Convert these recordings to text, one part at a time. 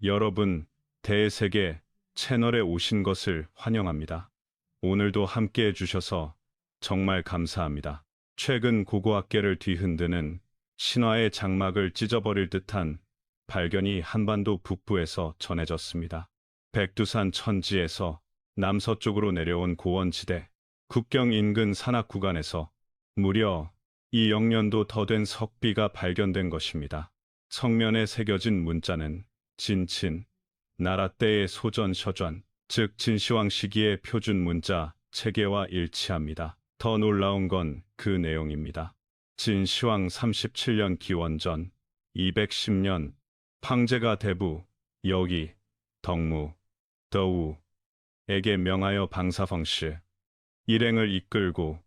여러분, 대세계 채널에 오신 것을 환영합니다. 오늘도 함께 해주셔서 정말 감사합니다. 최근 고고학계를 뒤흔드는 신화의 장막을 찢어버릴 듯한 발견이 한반도 북부에서 전해졌습니다. 백두산 천지에서 남서쪽으로 내려온 고원지대, 국경 인근 산악 구간에서 무려 2억 년도 더 된 석비가 발견된 것입니다. 성면에 새겨진 문자는 진친, 나라 때의 소전셔전, 즉 진시황 시기의 표준 문자 체계와 일치합니다. 더 놀라운 건 그 내용입니다. 진시황 37년 기원전 210년 황제가 대부, 여기, 덕무, 더우에게 명하여 방사펑시, 일행을 이끌고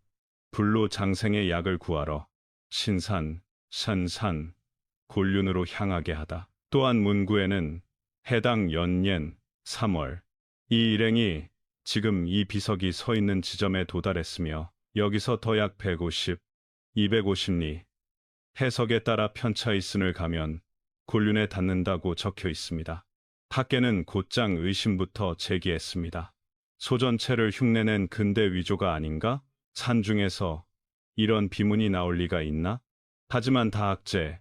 불로 장생의 약을 구하러 신산, 산산, 곤륜으로 향하게 하다. 또한 문구에는 해당 연년 3월 이 일행이 지금 이 비석이 서 있는 지점에 도달했으며 여기서 더 약 150, 250리 해석에 따라 편차 있음을 가면 곤륜에 닿는다고 적혀 있습니다. 학계는 곧장 의심부터 제기했습니다. 소전체를 흉내낸 근대 위조가 아닌가? 산중에서 이런 비문이 나올 리가 있나? 하지만 다학제,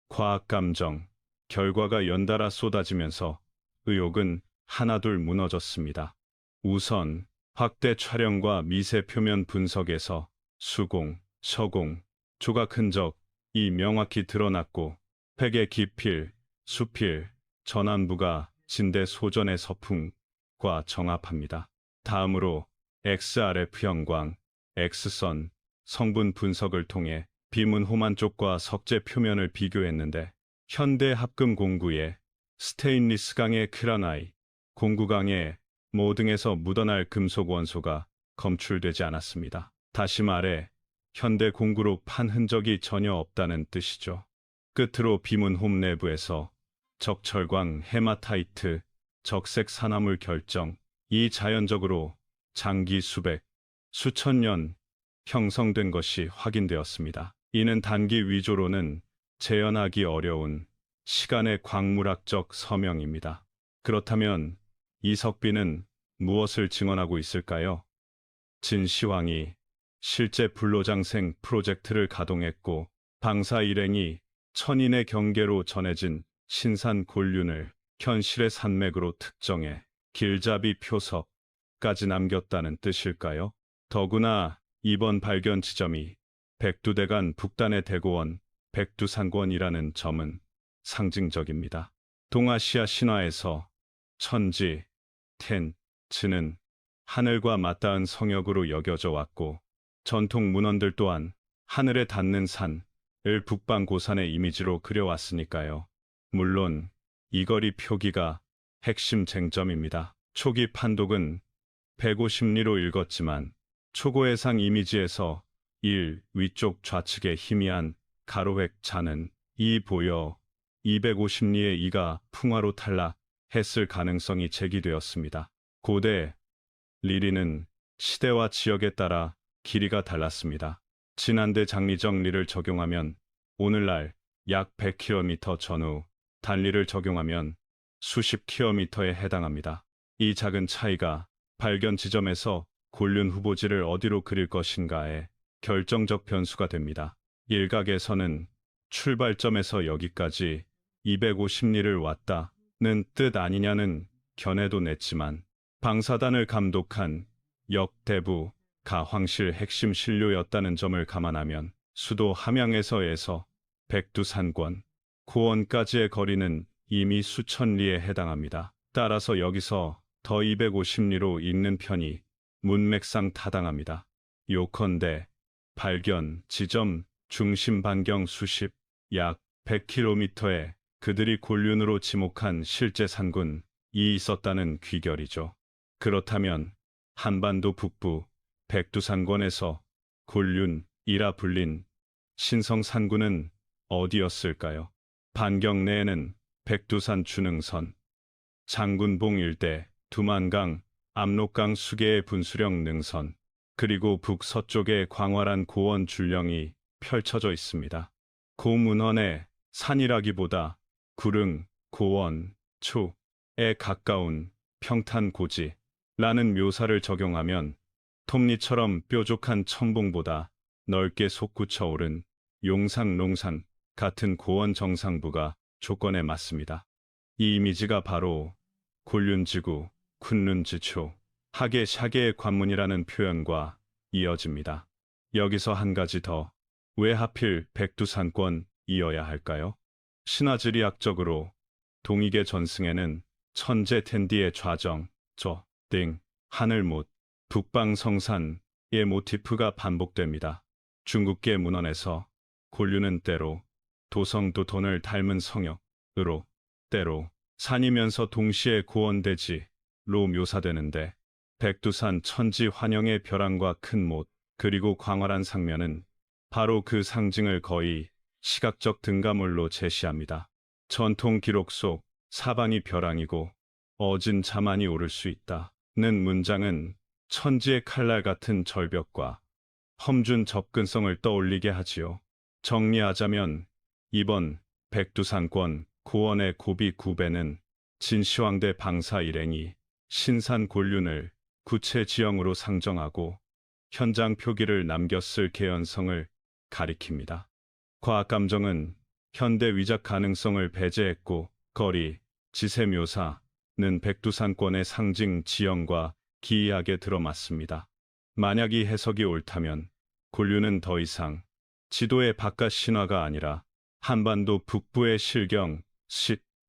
과학감정, 결과가 연달아 쏟아지면서 의혹은 하나둘 무너졌습니다. 우선 확대 촬영과 미세 표면 분석에서 수공, 서공, 조각 흔적이 명확히 드러났고 팩의 기필, 수필, 전환부가 진대 소전의 서풍과 정합합니다. 다음으로 XRF 형광, X선, 성분 분석을 통해 비문 호만 쪽과 석재 표면을 비교했는데 현대 합금 공구에 스테인리스 강의 크라나이, 공구 강의 모 등에서 묻어날 금속 원소가 검출되지 않았습니다. 다시 말해 현대 공구로 판 흔적이 전혀 없다는 뜻이죠. 끝으로 비문홈 내부에서 적철광, 헤마타이트, 적색 산화물 결정, 이 자연적으로 장기 수백, 수천 년 형성된 것이 확인되었습니다. 이는 단기 위조로는 재현하기 어려운 시간의 광물학적 서명입니다. 그렇다면 이 석비는 무엇을 증언하고 있을까요? 진시황이 실제 불로장생 프로젝트를 가동했고 방사 일행이 천인의 경계로 전해진 신산 곤륜을 현실의 산맥으로 특정해 길잡이 표석까지 남겼다는 뜻일까요? 더구나 이번 발견 지점이 백두대간 북단의 대고원 백두산권이라는 점은 상징적입니다. 동아시아 신화에서 천지, 텐츠는 하늘과 맞닿은 성역으로 여겨져 왔고 전통 문헌들 또한 하늘에 닿는 산을 북방고산의 이미지로 그려왔으니까요. 물론 이 거리 표기가 핵심 쟁점입니다. 초기 판독은 150리로 읽었지만 초고해상 이미지에서 1. 위쪽 좌측에 희미한 가로획 자는 2 보여 250리의 2가 풍화로 탈락했을 가능성이 제기되었습니다. 고대 리리는 시대와 지역에 따라 길이가 달랐습니다. 진한대 장리적 리를 적용하면 오늘날 약 100km 전후, 단리를 적용하면 수십 km에 해당합니다. 이 작은 차이가 발견 지점에서 곤륜 후보지를 어디로 그릴 것인가에 결정적 변수가 됩니다. 일각에서는 출발점에서 여기까지 250리를 왔다는 뜻 아니냐는 견해도 냈지만 방사단을 감독한 역대부 가황실 핵심 신료였다는 점을 감안하면 수도 함양에서에서 백두산권, 고원까지의 거리는 이미 수천 리에 해당합니다. 따라서 여기서 더 250리로 읽는 편이 문맥상 타당합니다. 요컨대 발견 지점 중심 반경 수십, 약 100km에 그들이 곤륜으로 지목한 실제 산군이 있었다는 귀결이죠. 그렇다면 한반도 북부 백두산권에서 곤륜이라 불린 신성 산군은 어디였을까요? 반경 내에는 백두산 주능선, 장군봉 일대, 두만강, 압록강 수계의 분수령 능선, 그리고 북서쪽에 광활한 고원 줄령이 펼쳐져 있습니다. 고문헌의 산이라기보다 구릉, 고원, 초, 가까운 평탄 고지라는 묘사를 적용하면 톱니처럼 뾰족한 천봉보다 넓게 솟구쳐 오른 용상 롱산 같은 고원 정상부가 조건에 맞습니다. 이 이미지가 바로 곤륜지구, 쿤룬지초, 하계 샤계의 관문이라는 표현과 이어집니다. 여기서 한 가지 더, 왜 하필 백두산권이어야 할까요? 신화지리학적으로 동익의 전승에는 천재 텐디의 좌정, 등 하늘못, 북방성산의 모티프가 반복됩니다. 중국계 문헌에서 곤륜은 때로 도성도 돈을 닮은 성역으로, 때로 산이면서 동시에 고원대지로 묘사되는데, 백두산 천지 환영의 벼랑과 큰 못, 그리고 광활한 상면은 바로 그 상징을 거의 시각적 등가물로 제시합니다. 전통 기록 속 사방이 벼랑이고 어진 자만이 오를 수 있다는 문장은 천지의 칼날 같은 절벽과 험준 접근성을 떠올리게 하지요. 정리하자면 이번 백두산권 고원의 고비 9배는 진시황대 방사 일행이 신산 곤륜을 구체 지형으로 상정하고 현장 표기를 남겼을 개연성을 가리킵니다. 과학 감정은 현대 위작 가능성을 배제했고, 거리, 지세 묘사는 백두산권의 상징 지형과 기이하게 들어맞습니다. 만약 이 해석이 옳다면 곤륜은 더 이상 지도의 바깥 신화가 아니라 한반도 북부의 실경,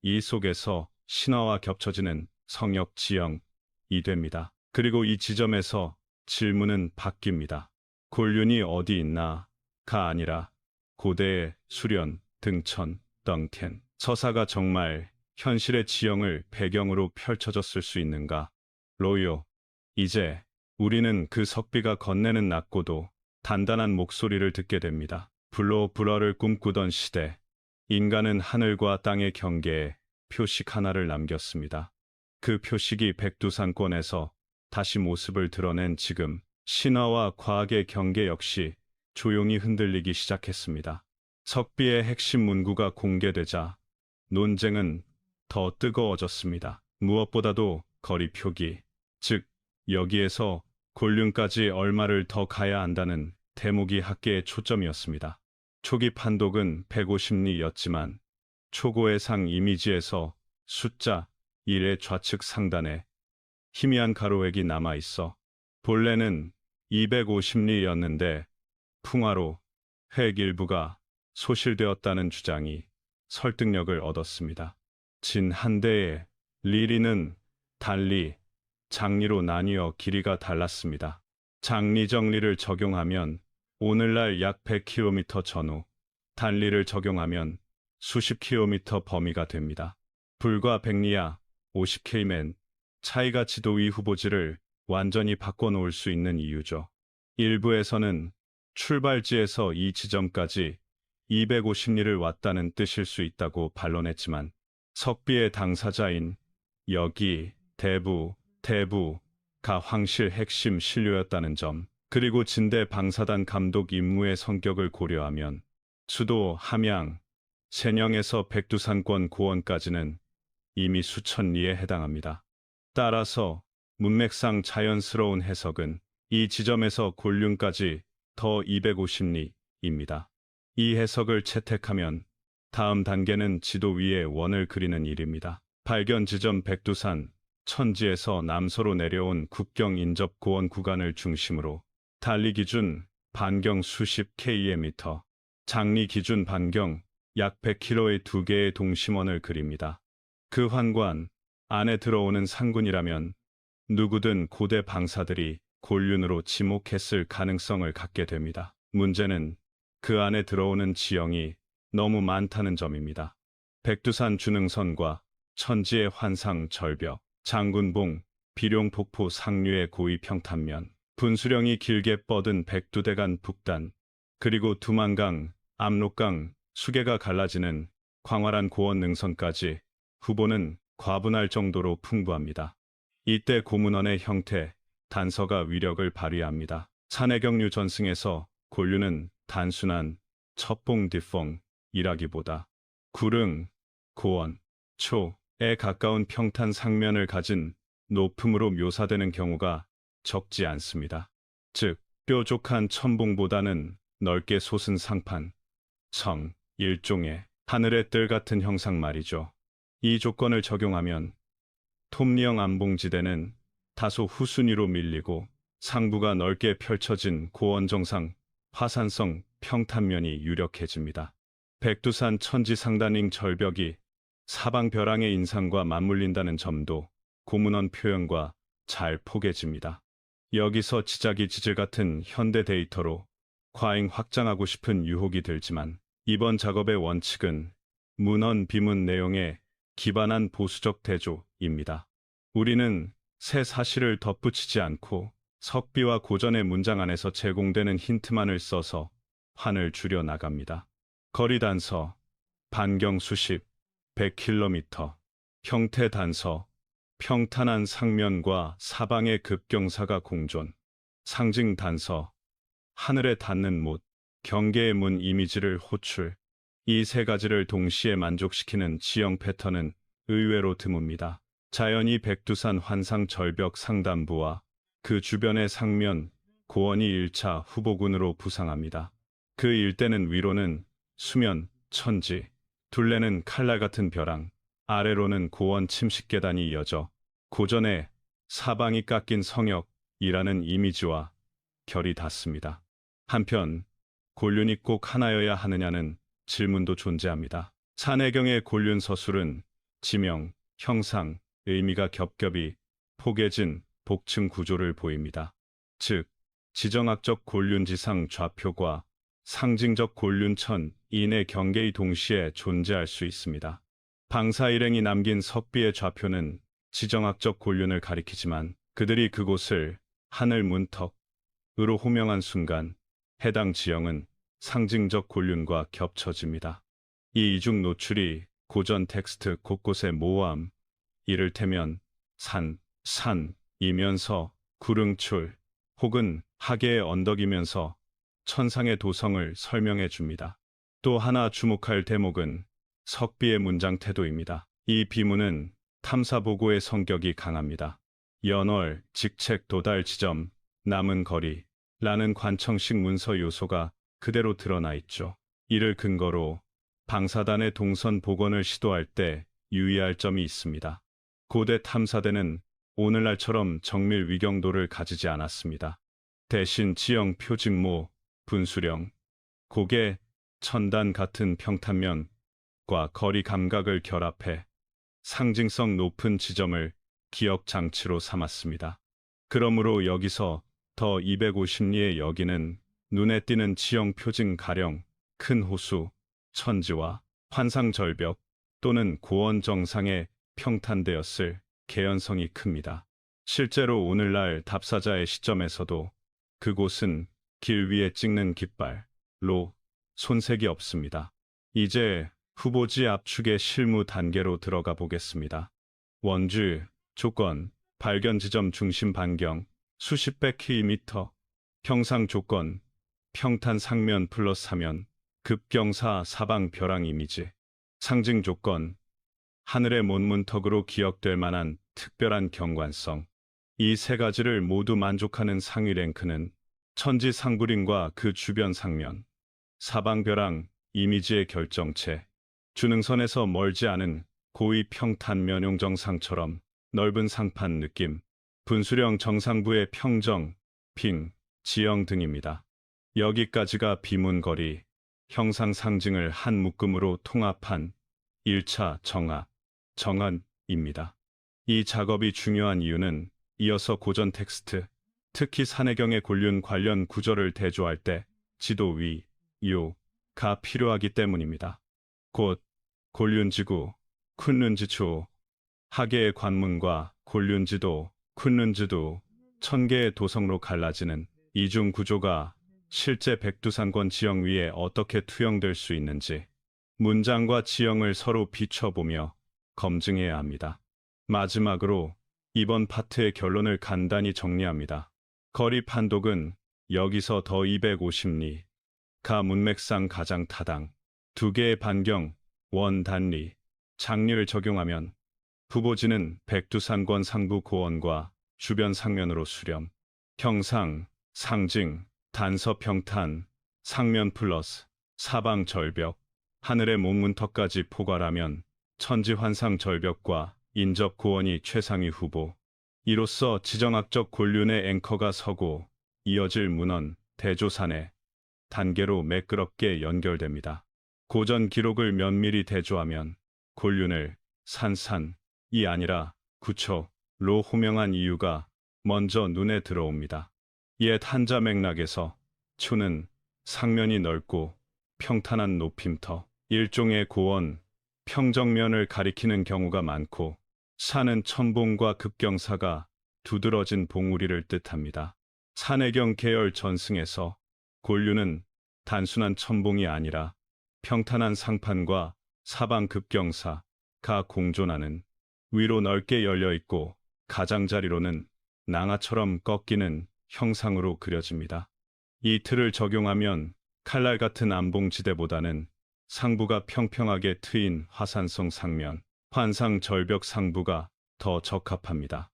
이 속에서 신화와 겹쳐지는 성역 지형이 됩니다. 그리고 이 지점에서 질문은 바뀝니다. 곤륜이 어디 있나가 아니라 고대의 수련, 등천, 덩텐, 서사가 정말 현실의 지형을 배경으로 펼쳐졌을 수 있는가? 로요. 이제 우리는 그 석비가 건네는 낮고도 단단한 목소리를 듣게 됩니다. 불로불어를 꿈꾸던 시대, 인간은 하늘과 땅의 경계에 표식 하나를 남겼습니다. 그 표식이 백두산권에서 다시 모습을 드러낸 지금, 신화와 과학의 경계 역시 조용히 흔들리기 시작했습니다. 석비의 핵심 문구가 공개되자 논쟁은 더 뜨거워졌습니다. 무엇보다도 거리 표기, 즉 여기에서 곤륜까지 얼마를 더 가야 한다는 대목이 학계의 초점이었습니다. 초기 판독은 150리였지만 초고의 상 이미지에서 숫자 1의 좌측 상단에 희미한 가로획이 남아있어 본래는 250리였는데 풍화로 획 일부가 소실되었다는 주장이 설득력을 얻었습니다. 진 한 대의 리리는 단리, 장리로 나뉘어 길이가 달랐습니다. 장리 정리를 적용하면 오늘날 약 100km 전후, 단리를 적용하면 수십 킬로미터 범위가 됩니다. 불과 100리야 50km 차이가 지도 위 후보지를 완전히 바꿔놓을 수 있는 이유죠. 일부에서는 출발지에서 이 지점까지 250리를 왔다는 뜻일 수 있다고 반론했지만, 석비의 당사자인 여기, 대부가 황실 핵심 신료였다는 점, 그리고 진대 방사단 감독 임무의 성격을 고려하면 수도 함양, 세녕에서 백두산권 고원까지는 이미 수천 리에 해당합니다. 따라서 문맥상 자연스러운 해석은 이 지점에서 곤륜까지 더 250리입니다. 이 해석을 채택하면 다음 단계는 지도 위에 원을 그리는 일입니다. 발견 지점 백두산 천지에서 남서로 내려온 국경 인접 고원 구간을 중심으로 단리 기준 반경 수십 km, 장리 기준 반경 약 100km의 두 개의 동심원을 그립니다. 그 환관 안에 들어오는 상군이라면 누구든 고대 방사들이 곤륜으로 지목했을 가능성을 갖게 됩니다. 문제는 그 안에 들어오는 지형이 너무 많다는 점입니다. 백두산 준흥선과 천지의 환상 절벽, 장군봉, 비룡폭포 상류의 고위 평탄면, 분수령이 길게 뻗은 백두대간 북단, 그리고 두만강, 압록강, 수계가 갈라지는 광활한 고원 능선까지 후보는 과분할 정도로 풍부합니다. 이때 고문원의 형태, 단서가 위력을 발휘합니다. 산해경류 전승에서 곤륜은 단순한 첩봉 뒷봉이라기보다 구릉, 고원, 가까운 평탄 상면을 가진 높음으로 묘사되는 경우가 적지 않습니다. 즉, 뾰족한 천봉보다는 넓게 솟은 상판, 성, 일종의 하늘의 뜰 같은 형상 말이죠. 이 조건을 적용하면 톱니형 안봉지대는 다소 후순위로 밀리고 상부가 넓게 펼쳐진 고원정상 화산성 평탄면이 유력해집니다. 백두산 천지상단링 절벽이 사방 벼랑의 인상과 맞물린다는 점도 고문원 표현과 잘 포개집니다. 여기서 지자기 지질 같은 현대 데이터로 과잉 확장하고 싶은 유혹이 들지만 이번 작업의 원칙은 문헌 비문 내용에 기반한 보수적 대조입니다. 우리는 새 사실을 덧붙이지 않고 석비와 고전의 문장 안에서 제공되는 힌트만을 써서 판을 줄여 나갑니다. 거리 단서, 반경 수십, 100km, 형태 단서, 평탄한 상면과 사방의 급경사가 공존, 상징 단서, 하늘에 닿는 못, 경계의 문 이미지를 호출. 이 세 가지를 동시에 만족시키는 지형 패턴은 의외로 드뭅니다. 자연이 백두산 환상 절벽 상단부와 그 주변의 상면, 고원이 1차 후보군으로 부상합니다. 그 일대는 위로는 수면, 천지, 둘레는 칼날 같은 벼랑, 아래로는 고원 침식 계단이 이어져 고전의 사방이 깎인 성역이라는 이미지와 결이 닿습니다. 한편 곤륜이 꼭 하나여야 하느냐는 질문도 존재합니다. 산해경의 곤륜 서술은 지명, 형상, 의미가 겹겹이 포개진 복층 구조를 보입니다. 즉, 지정학적 곤륜지상 좌표과 상징적 곤륜천 인의 경계의 동시에 존재할 수 있습니다. 방사 일행이 남긴 석비의 좌표는 지정학적 곤륜을 가리키지만 그들이 그곳을 하늘 문턱으로 호명한 순간 해당 지형은 상징적 곤륜과 겹쳐집니다. 이 이중 노출이 고전 텍스트 곳곳의 모호함, 이를테면 산이면서 구릉출 혹은 하계의 언덕이면서 천상의 도성을 설명해 줍니다. 또 하나 주목할 대목은 석비의 문장 태도입니다. 이 비문은 탐사보고의 성격이 강합니다. 연월, 직책, 도달 지점, 남은 거리라는 관청식 문서 요소가 그대로 드러나 있죠. 이를 근거로 방사단의 동선 복원을 시도할 때 유의할 점이 있습니다. 고대 탐사대는 오늘날처럼 정밀 위경도를 가지지 않았습니다. 대신 지형 표직모, 분수령, 고개, 천단 같은 평탄면과 거리 감각을 결합해 상징성 높은 지점을 기억 장치로 삼았습니다. 그러므로 여기서 더 250리의 여기는 눈에 띄는 지형 표징 가령 큰 호수, 천지와 환상 절벽 또는 고원 정상에 평탄되었을 개연성이 큽니다. 실제로 오늘날 답사자의 시점에서도 그곳은 길 위에 찍는 깃발로 손색이 없습니다. 이제 후보지 압축의 실무 단계로 들어가 보겠습니다. 원주, 조건, 발견 지점 중심 반경, 수십백 km, 평상 조건, 평탄 상면 플러스 하면, 급경사 사방 벼랑 이미지, 상징 조건, 하늘의 문턱으로 기억될 만한 특별한 경관성. 이 세 가지를 모두 만족하는 상위 랭크는 천지 상부림과 그 주변 상면, 사방 벼랑 이미지의 결정체, 주능선에서 멀지 않은 고위 평탄 면용 정상처럼 넓은 상판 느낌, 분수령 정상부의 평정, 빙, 지형 등입니다. 여기까지가 비문거리, 형상 상징을 한 묶음으로 통합한 1차 정한입니다. 이 작업이 중요한 이유는 이어서 고전 텍스트, 특히 산해경의 곤륜 관련 구절을 대조할 때 지도 위, 요가 필요하기 때문입니다. 곧 곤륜지구, 쿤룬지추, 하계의 관문과 곤륜지도, 쿤룬지도, 천개의 도성로 갈라지는 이중 구조가 실제 백두산권 지형 위에 어떻게 투영될 수 있는지 문장과 지형을 서로 비춰보며 검증해야 합니다. 마지막으로 이번 파트의 결론을 간단히 정리합니다. 거리 판독은 여기서 더 250리, 가 문맥상 가장 타당, 두 개의 반경, 원 단리, 장리를 적용하면 후보지는 백두산권 상부 고원과 주변 상면으로 수렴, 형상, 상징, 단서 평탄, 상면 플러스, 사방 절벽, 하늘의 목문턱까지 포괄하면 천지환상 절벽과 인접 고원이 최상위 후보. 이로써 지정학적 곤륜의 앵커가 서고 이어질 문헌, 대조산에 단계로 매끄럽게 연결됩니다. 고전 기록을 면밀히 대조하면 곤륜을 산산이 아니라 구초로 호명한 이유가 먼저 눈에 들어옵니다. 옛 한자 맥락에서 추는 상면이 넓고 평탄한 높임터, 일종의 고원, 평정면을 가리키는 경우가 많고 산은 천봉과 급경사가 두드러진 봉우리를 뜻합니다. 산해경 계열 전승에서 곤륜은 단순한 천봉이 아니라 평탄한 상판과 사방 급경사가 공존하는 위로 넓게 열려 있고 가장자리로는 낭하처럼 꺾이는 형상으로 그려집니다. 이 틀을 적용하면 칼날 같은 암봉지대보다는 상부가 평평하게 트인 화산성 상면, 환상 절벽 상부가 더 적합합니다.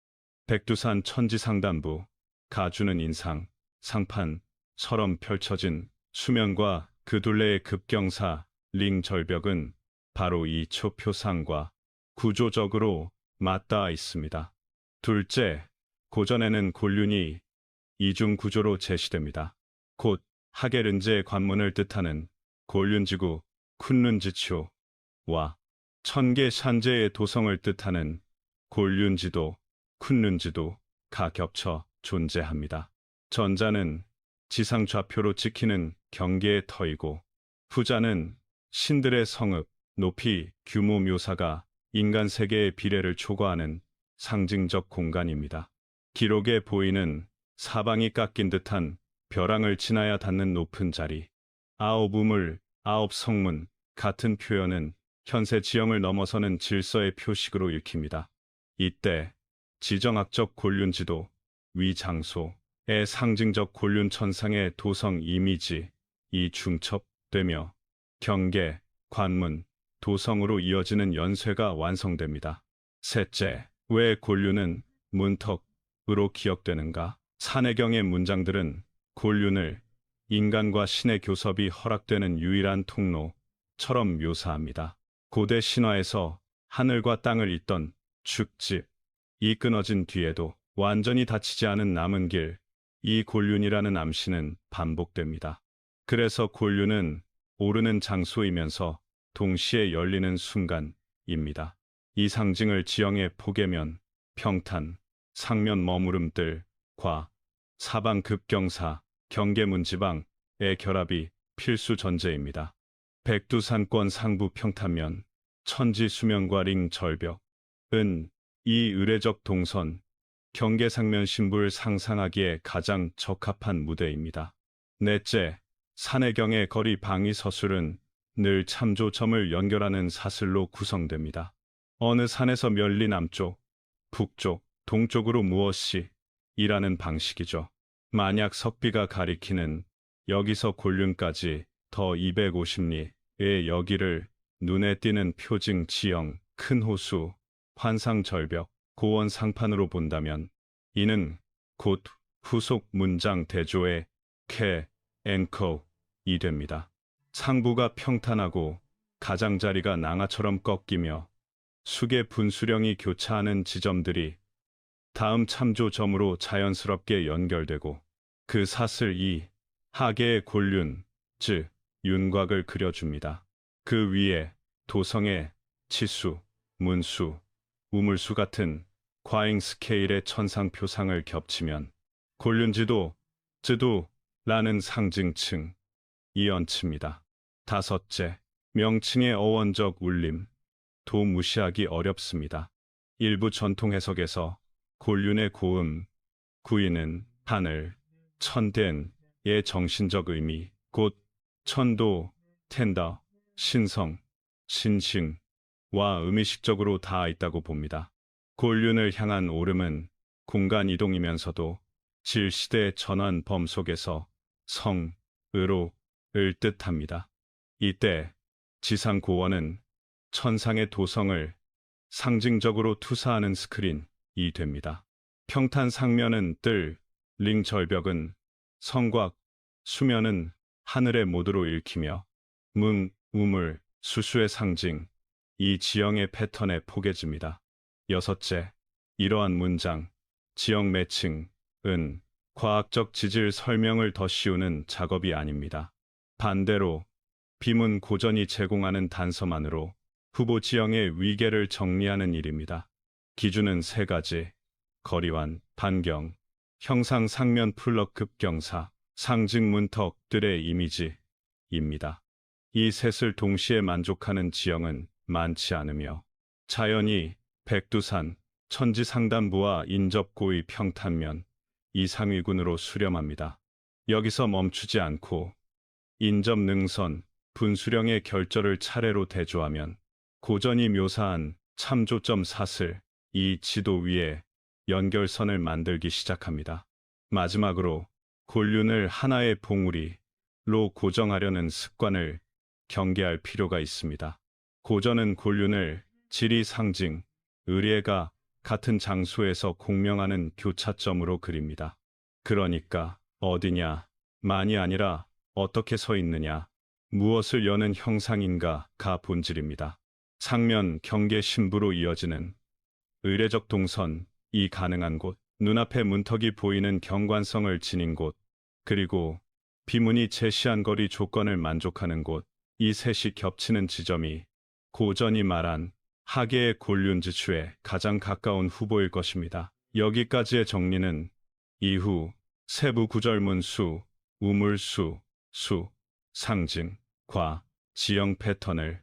백두산 천지상단부, 가주는 인상, 상판처럼 펼쳐진 수면과 그 둘레의 급경사, 링 절벽은 바로 이 초표상과 구조적으로 맞닿아 있습니다. 둘째, 고전에는 곤륜이 이중 구조로 제시됩니다. 곧 하계른제 관문을 뜻하는 곤륜지구 쿤룬지초와 천계 샨제의 도성을 뜻하는 곤륜지도 쿤룬지도가 겹쳐 존재합니다. 전자는 지상 좌표로 찍히는 경계의 터이고 후자는 신들의 성읍, 높이, 규모 묘사가 인간 세계의 비례를 초과하는 상징적 공간입니다. 기록에 보이는 사방이 깎인 듯한 벼랑을 지나야 닿는 높은 자리, 아홉 우물, 아홉 성문 같은 표현은 현세 지형을 넘어서는 질서의 표식으로 읽힙니다. 이때 지정학적 곤륜지도, 위장소의 상징적 곤륜 천상의 도성 이미지, 이 중첩되며 경계, 관문, 도성으로 이어지는 연쇄가 완성됩니다. 셋째, 왜 곤륜은 문턱으로 기억되는가? 산해경의 문장들은 곤륜을 인간과 신의 교섭이 허락되는 유일한 통로처럼 묘사합니다. 고대 신화에서 하늘과 땅을 잇던 축집이 끊어진 뒤에도 완전히 닫히지 않은 남은 길, 이 곤륜이라는 암시는 반복됩니다. 그래서 곤륜은 오르는 장소이면서 동시에 열리는 순간입니다. 이 상징을 지형의 포개면, 평탄, 상면 머무름들과 사방 급경사, 경계문지방의 결합이 필수 전제입니다. 백두산권 상부 평탄면, 천지 수면과 링 절벽은 이 의례적 동선, 경계상면 신부를 상상하기에 가장 적합한 무대입니다. 넷째, 산해경의 거리 방위 서술은 늘 참조점을 연결하는 사슬로 구성됩니다. 어느 산에서 멀리 남쪽, 북쪽, 동쪽으로 무엇이 이라는 방식이죠. 만약 석비가 가리키는 여기서 곤륜까지 더 250리의 여기를 눈에 띄는 표징 지형, 큰 호수, 환상 절벽, 고원 상판으로 본다면 이는 곧 후속 문장 대조의 앵커이 됩니다. 상부가 평탄하고 가장자리가 낭하처럼 꺾이며 숙의 분수령이 교차하는 지점들이 다음 참조점으로 자연스럽게 연결되고 그 사슬 이 하계의 곤륜, 즉 윤곽을 그려줍니다. 그 위에 도성의 치수, 문수, 우물수 같은 과잉 스케일의 천상표상을 겹치면 곤륜지도, 즈도라는 상징층이 얹힙니다. 다섯째, 명칭의 어원적 울림, 도 무시하기 어렵습니다. 일부 전통 해석에서 곤륜의 고음, 구이는 하늘, 천댄의 정신적 의미, 곧 천도, 텐더, 신성, 신싱과 의미식적으로 닿아 있다고 봅니다. 곤륜을 향한 오름은 공간 이동이면서도 질시대의 전환 범 속에서 성으로를 뜻합니다. 이때 지상 고원은 천상의 도성을 상징적으로 투사하는 스크린이 됩니다. 평탄 상면은 뜰, 링 절벽은 성곽, 수면은 하늘의 모두로 읽히며 문, 우물, 수수의 상징, 이 지형의 패턴에 포개집니다. 여섯째, 이러한 문장, 지형 매칭은 과학적 지질 설명을 더 씌우는 작업이 아닙니다. 반대로 비문 고전이 제공하는 단서만으로 후보 지형의 위계를 정리하는 일입니다. 기준은 세 가지, 거리완, 반경, 형상 상면 플럭 급경사, 상징 문턱들의 이미지입니다. 이 셋을 동시에 만족하는 지형은 많지 않으며 자연히 백두산, 천지상단부와 인접고의 평탄면, 이 상위군으로 수렴합니다. 여기서 멈추지 않고 인접 능선, 분수령의 결절을 차례로 대조하면 고전이 묘사한 참조점 사슬, 이 지도 위에 연결선을 만들기 시작합니다. 마지막으로 곤륜을 하나의 봉우리로 고정하려는 습관을 경계할 필요가 있습니다. 고전은 곤륜을 지리 상징, 의례가 같은 장소에서 공명하는 교차점으로 그립니다. 그러니까 어디냐, 만이 아니라 어떻게 서 있느냐, 무엇을 여는 형상인가가 본질입니다. 상면 경계 신부로 이어지는 의례적 동선, 이 가능한 곳, 눈앞에 문턱이 보이는 경관성을 지닌 곳, 그리고 비문이 제시한 거리 조건을 만족하는 곳, 이 셋이 겹치는 지점이 고전이 말한 하계의 곤륜지추에 가장 가까운 후보일 것입니다. 여기까지의 정리는 이후 세부 구절문 수, 우물수, 수, 상징, 과, 지형 패턴을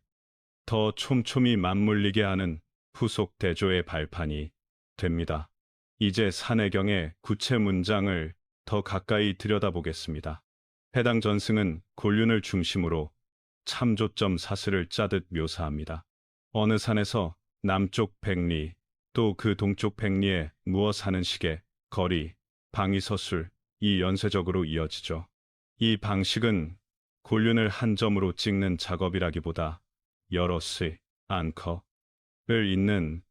더 촘촘히 맞물리게 하는 후속 대조의 발판이 됩니다. 이제 산해경의 구체 문장을 더 가까이 들여다보겠습니다. 해당 전승은 곤륜을 중심으로 참조점 사슬을 짜듯 묘사합니다. 어느 산에서 남쪽 백리, 또 그 동쪽 백리에 무엇 하는 식의 거리, 방위서술, 이 연쇄적으로 이어지죠. 이 방식은 곤륜을 한 점으로 찍는 작업이라기보다 여러 스, 앙커를 잇는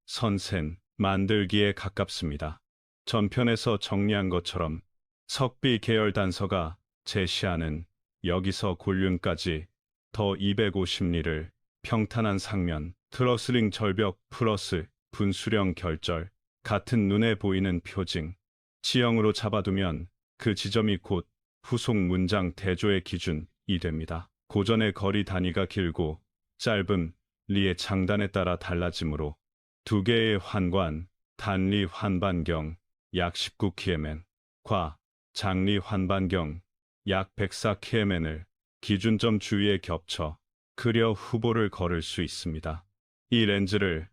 선센 만들기에 가깝습리다. 전편에서 정리한 것처럼 석비 계열 단서가 제시하는 여기서 곤륜까지 더 250리를 평탄한 상면, 트러스링 절벽 플러스 분수령 결절, 같은 눈에 보이는 표징, 지형으로 잡아두면 그 지점이 곧 후속 문장 대조의 기준이 됩니다. 고전의 거리 단위가 길고 짧음, 리의 장단에 따라 달라지므로 두 개의 환관, 단리 환반경 약 19kmn, 과 장리 환반경 약 104kmn을 기준점 주위에 겹쳐 그려 후보를 걸을 수 있습니다. 이 렌즈를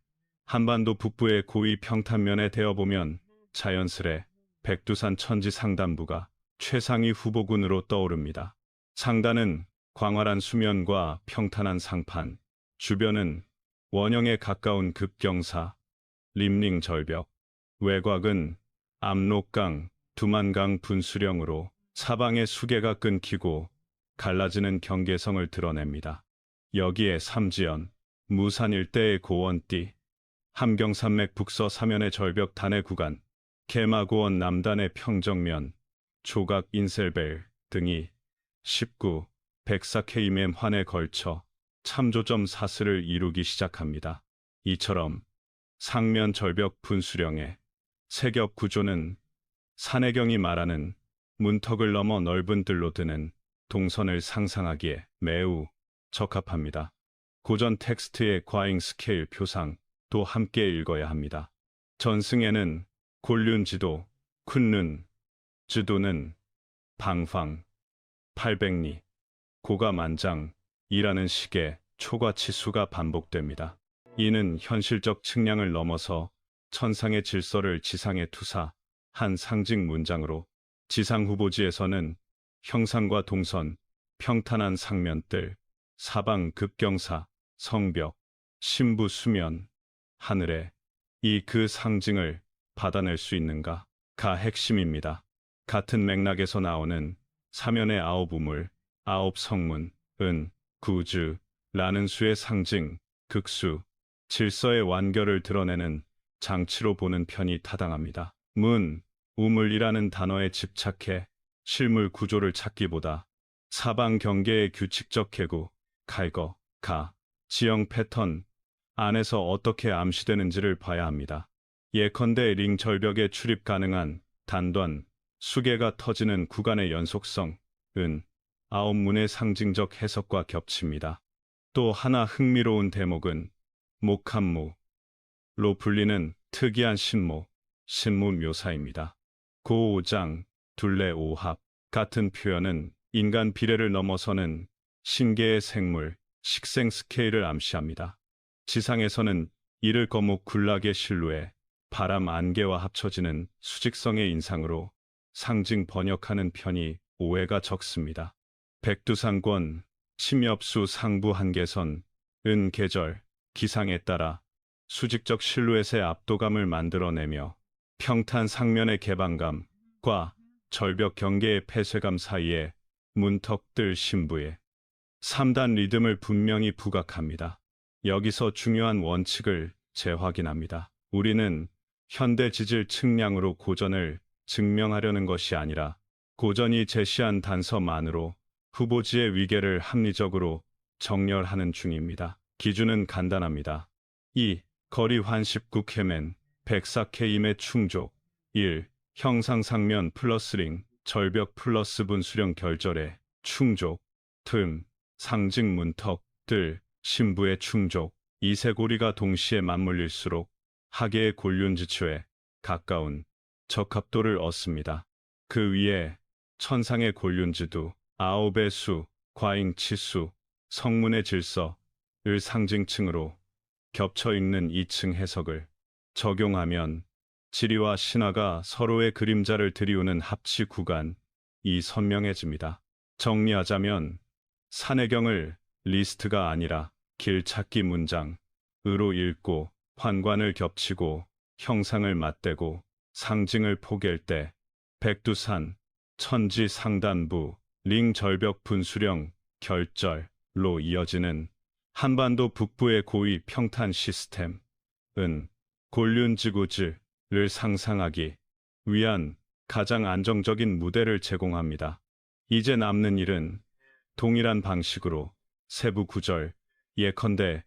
한반도 북부의 고위 평탄면에 대어보면 자연스레 백두산 천지 상단부가 최상위 후보군으로 떠오릅니다. 상단은 광활한 수면과 평탄한 상판, 주변은 원형에 가까운 급경사, 림링 절벽, 외곽은 압록강, 두만강 분수령으로 사방의 수계가 끊기고 갈라지는 경계성을 드러냅니다. 여기에 삼지연, 무산 일대의 고원띠, 함경산맥 북서 사면의 절벽 단해 구간, 개마고원 남단의 평정면, 조각 인셀벨 등이 19, 104km 환에 걸쳐 참조점 사슬을 이루기 시작합니다. 이처럼 상면 절벽 분수령의 세겹 구조는 산해경이 말하는 문턱을 넘어 넓은 뜰로 드는 동선을 상상하기에 매우 적합합니다. 고전 텍스트의 과잉 스케일 표상도 함께 읽어야 합니다. 전승에는 곤륜 지도, 쿤륜 지도는 방황, 800리, 고가 만장이라는 식의 초과치수가 반복됩니다. 이는 현실적 측량을 넘어서 천상의 질서를 지상에 투사한 상징 문장으로 지상 후보지에서는 형상과 동선, 평탄한 상면뜰, 사방 급경사, 성벽, 신부 수면, 하늘에 이 그 상징을 받아낼 수 있는가가 핵심입니다. 같은 맥락에서 나오는 사면의 9우물, 9성문, 은, 구주라는 수의 상징, 극수, 질서의 완결을 드러내는 장치로 보는 편이 타당합니다. 문, 우물이라는 단어에 집착해 실물 구조를 찾기보다 사방 경계의 규칙적 계구, 칼거, 가, 지형 패턴 안에서 어떻게 암시되는지를 봐야 합니다. 예컨대 링 절벽에 출입 가능한 단段, 수계가 터지는 구간의 연속성, 은, 아홉문의 상징적 해석과 겹칩니다. 또 하나 흥미로운 대목은 목한무로 불리는 특이한 신무 묘사입니다. 고5장, 둘레 오합 같은 표현은 인간 비례를 넘어서는 신계의 생물, 식생 스케일을 암시합니다. 지상에서는 이를 거목 군락의 실루에, 바람 안개와 합쳐지는 수직성의 인상으로 상징 번역하는 편이 오해가 적습니다. 백두산권, 침엽수 상부 한계선, 은 계절, 기상에 따라 수직적 실루엣의 압도감을 만들어내며 평탄 상면의 개방감과 절벽 경계의 폐쇄감 사이에 문턱들 신부의 3단 리듬을 분명히 부각합니다. 여기서 중요한 원칙을 재확인합니다. 우리는 현대 지질 측량으로 고전을 증명하려는 것이 아니라 고전이 제시한 단서만으로 후보지의 위계를 합리적으로 정렬하는 중입니다. 기준은 간단합니다. 2. 거리 환십국 헤맨 104K임의 충족 1. 형상상면 플러스 링 절벽 플러스 분수령 결절의 충족 틈 상징 문턱 들 신부의 충족 이세고리가 동시에 맞물릴수록 하계의 곤륜지초에 가까운 적합도를 얻습니다. 그 위에 천상의 곤륜지두 아홉의 수 과잉치수 성문의 질서를 상징층으로 겹쳐 있는 2층 해석을 적용하면 지리와 신화가 서로의 그림자를 들이우는 합치 구간이 선명해집니다. 정리하자면 산해경을 리스트가 아니라 길찾기 문장으로 읽고 환관을 겹치고 형상을 맞대고 상징을 포갤 때 백두산, 천지 상단부, 링 절벽 분수령, 결절로 이어지는 한반도 북부의 고위 평탄 시스템은 곤륜지구즈를 상상하기 위한 가장 안정적인 무대를 제공합니다. 이제 남는 일은 동일한 방식으로 세부 구절, 예컨대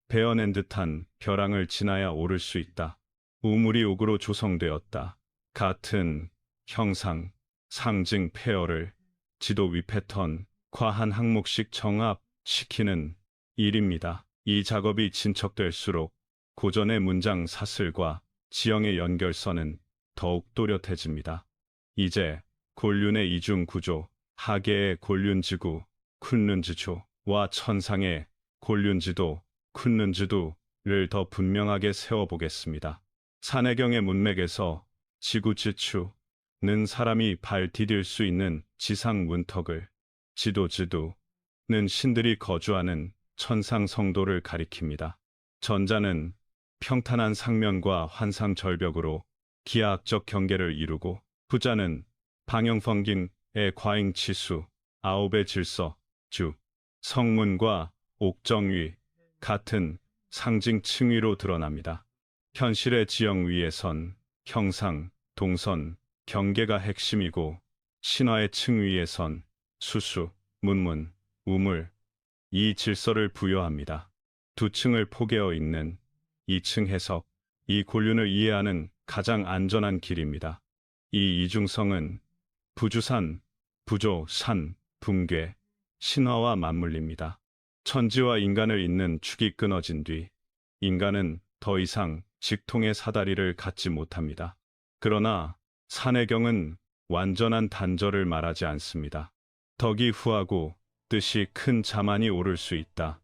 베어낸 듯한 벼랑을 지나야 오를 수 있다. 우물이 옥으로 조성되었다. 같은 형상, 상징 페어를 지도 위 패턴과 한 항목씩 정합시키는 일입니다. 이 작업이 진척될수록 고전의 문장 사슬과 지형의 연결선은 더욱 또렷해집니다. 이제 곤륜의 이중 구조, 하계의 곤륜지구, 쿤륜지초와 천상의 곤륜지도, 쿤륜지도를 더 분명하게 세워보겠습니다. 산해경의 문맥에서 지구지추는 사람이 발 디딜 수 있는 지상 문턱을, 지도는 신들이 거주하는 천상 성도를 가리킵니다. 전자는 평탄한 상면과 환상 절벽으로 기하학적 경계를 이루고 후자는 방형펑깅의 과잉치수, 아홉의 질서, 성문과 옥정위 같은 상징 층위로 드러납니다. 현실의 지형 위에선 형상, 동선, 경계가 핵심이고 신화의 층 위에선 수수, 문문, 우물, 이 질서를 부여합니다. 두 층을 포개어 있는 2층 해석, 이 곤륜을 이해하는 가장 안전한 길입니다. 이 이중성은 부주산, 부조산, 붕괴, 신화와 맞물립니다. 천지와 인간을 잇는 축이 끊어진 뒤 인간은 더 이상 직통의 사다리를 갖지 못합니다. 그러나 산해경은 완전한 단절을 말하지 않습니다. 덕이 후하고 뜻이 큰 자만이 오를 수 있다.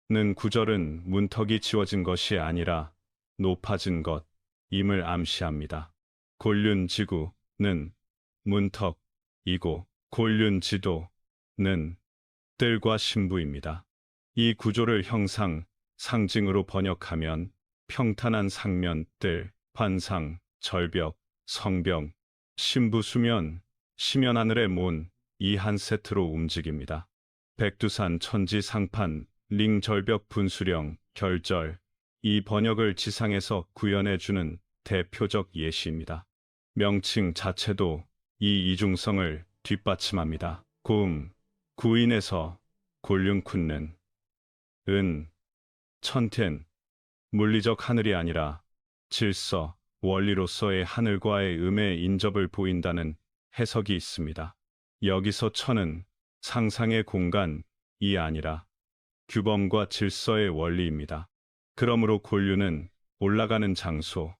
는 구절은 문턱이 지워진 것이 아니라 높아진 것임을 암시합니다. 곤륜지구는 문턱이고 곤륜지도는 뜰과 신부입니다. 이 구조를 형상, 상징으로 번역하면 평탄한 상면, 뜰, 환상, 절벽, 성벽, 신부 수면, 심연 하늘의 문, 이 한 세트로 움직입니다. 백두산 천지 상판, 링 절벽 분수령, 결절, 이 번역을 지상에서 구현해주는 대표적 예시입니다. 명칭 자체도 이 이중성을 뒷받침합니다. 고음, 구인에서 골륜쿤는, 은, 천텐, 물리적 하늘이 아니라 질서, 원리로서의 하늘과의 음의 인접을 보인다는 해석이 있습니다. 여기서 천은 상상의 공간이 아니라 규범과 질서의 원리입니다. 그러므로 곤류는 올라가는 장소,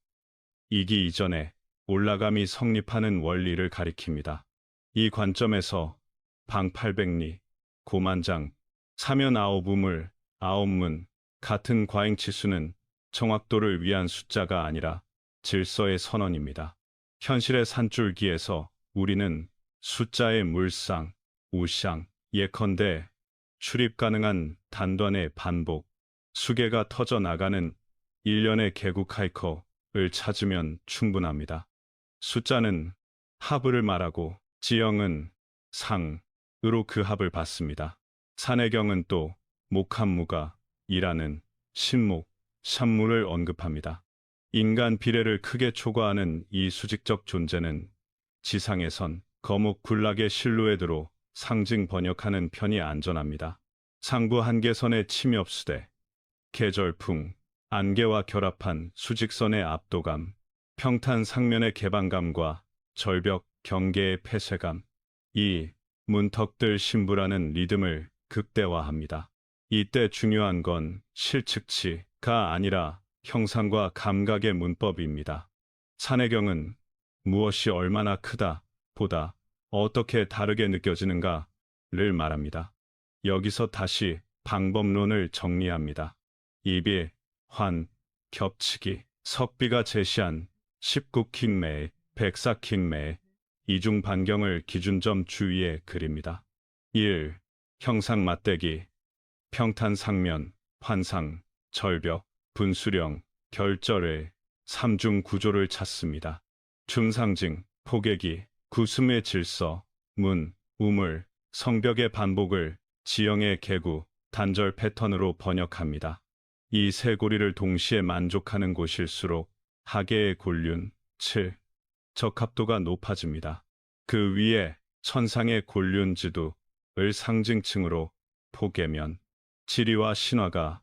이기 이전에 올라감이 성립하는 원리를 가리킵니다. 이 관점에서 방 800리, 고만장, 사면 아홉우물, 아홉문 같은 과잉치수는 정확도를 위한 숫자가 아니라 질서의 선언입니다. 현실의 산줄기에서 우리는 숫자의 물상, 우상, 예컨대 출입 가능한 단단의 반복, 수계가 터져 나가는 일련의 개국하이커를 찾으면 충분합니다. 숫자는 합을 말하고 지형은 상으로 그 합을 받습니다. 산해경은 또 목합무가 이라는 신목, 산무를 언급합니다. 인간 비례를 크게 초과하는 이 수직적 존재는 지상에선 거목 군락의 실루엣으로 상징 번역하는 편이 안전합니다. 상부 한계선의 침이 없으되 계절풍, 안개와 결합한 수직선의 압도감, 평탄 상면의 개방감과 절벽 경계의 폐쇄감, 이 문턱들 신부라는 리듬을 극대화합니다. 이때 중요한 건 실측치가 아니라 형상과 감각의 문법입니다. 산해경은 무엇이 얼마나 크다 보다 어떻게 다르게 느껴지는가를 말합니다. 여기서 다시 방법론을 정리합니다. 이비, 환, 겹치기, 석비가 제시한 19킹매, 104킹매, 이중 반경을 기준점 주위에 그립니다. 1. 형상 맞대기, 평탄 상면, 환상, 절벽, 분수령, 결절의 3중 구조를 찾습니다. 중상징, 포개기, 구슴의 질서, 문, 우물, 성벽의 반복을 지형의 개구, 단절 패턴으로 번역합니다. 이 세 고리를 동시에 만족하는 곳일수록 하계의 곤륜, 7. 적합도가 높아집니다. 그 위에 천상의 곤륜지두를 상징층으로 포개면 지리와 신화가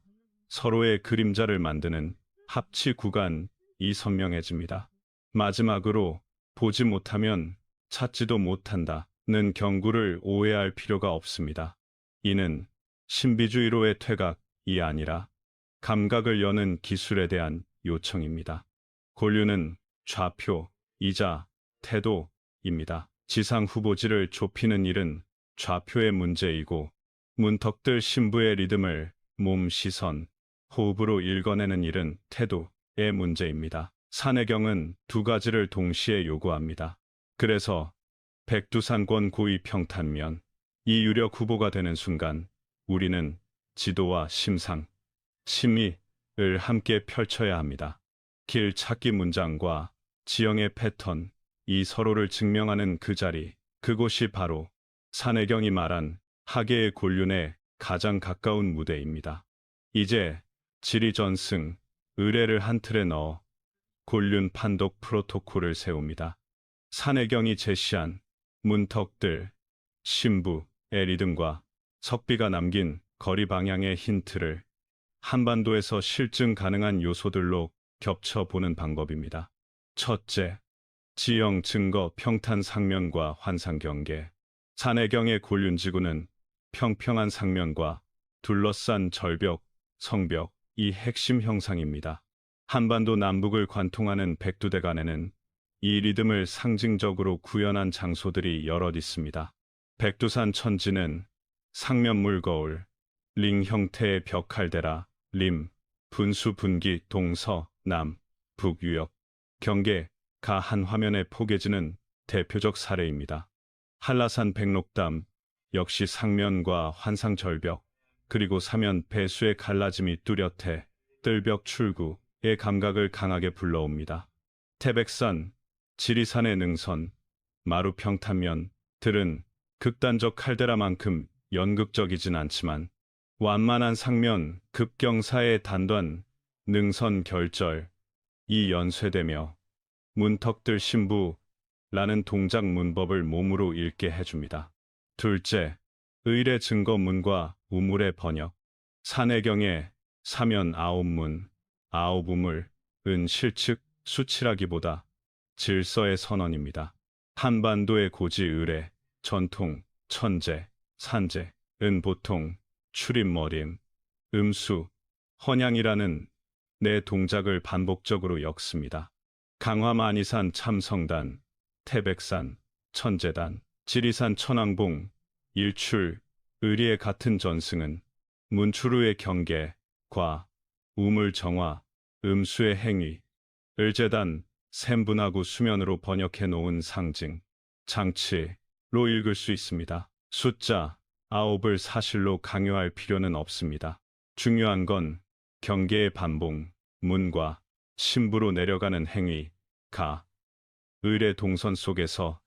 서로의 그림자를 만드는 합치 구간이 선명해집니다. 마지막으로 보지 못하면 찾지도 못한다는 경구를 오해할 필요가 없습니다. 이는 신비주의로의 퇴각이 아니라 감각을 여는 기술에 대한 요청입니다. 곤류는 좌표이자 태도입니다. 지상 후보지를 좁히는 일은 좌표의 문제이고 문턱들 신부의 리듬을 몸, 시선, 호흡으로 읽어내는 일은 태도의 문제입니다. 산해경은 두 가지를 동시에 요구합니다. 그래서 백두산권 고위 평탄면, 이 유력 후보가 되는 순간 우리는 지도와 심상, 심의를 함께 펼쳐야 합니다. 길 찾기 문장과 지형의 패턴, 이 서로를 증명하는 그 자리, 그곳이 바로 산해경이 말한 하계의 곤륜에 가장 가까운 무대입니다. 이제 지리전승, 의례를 한 틀에 넣어 곤륜 판독 프로토콜을 세웁니다. 산해경이 제시한 문턱들, 신부의 리듬과 석비가 남긴 거리 방향의 힌트를 한반도에서 실증 가능한 요소들로 겹쳐보는 방법입니다. 첫째, 지형 증거 평탄 상면과 환상 경계. 산해경의 곤륜지구는 평평한 상면과 둘러싼 절벽, 성벽, 이 핵심 형상입니다. 한반도 남북을 관통하는 백두대간에는 이 리듬을 상징적으로 구현한 장소들이 여럿 있습니다. 백두산 천지는 상면 물거울, 링 형태의 벽칼데라, 림, 분수 분기 동서, 남, 북유역, 경계가 한 화면에 포개지는 대표적 사례입니다. 한라산 백록담 역시 상면과 환상 절벽, 그리고 사면 배수의 갈라짐이 뚜렷해 뜰벽 출구의 감각을 강하게 불러옵니다. 태백산, 지리산의 능선, 마루 평탄면들은 극단적 칼데라만큼 연극적이진 않지만 완만한 상면, 급경사의 단단, 능선 결절, 이 연쇄되며 문턱들 신부라는 동작 문법을 몸으로 읽게 해줍니다. 둘째, 의례 증거문과 우물의 번역. 산해경의 사면 아홉문, 아홉우물, 은 실측, 수치라기보다 질서의 선언입니다. 한반도의 고지 의례, 전통, 천재, 산재, 은 보통, 출입머림, 음수, 헌양이라는 네 동작을 반복적으로 엮습니다. 강화만이산 참성단, 태백산, 천재단, 지리산 천왕봉, 일출, 의리의 같은 전승은 문추루의 경계, 과, 우물 정화, 음수의 행위, 을재단, 샘분하고 수면으로 번역해 놓은 상징, 장치로 읽을 수 있습니다. 숫자, 아홉을 사실로 강요할 필요는 없습니다. 중요한 건 경계의 반봉, 문과 신부로 내려가는 행위, 가, 의례 동선 속에서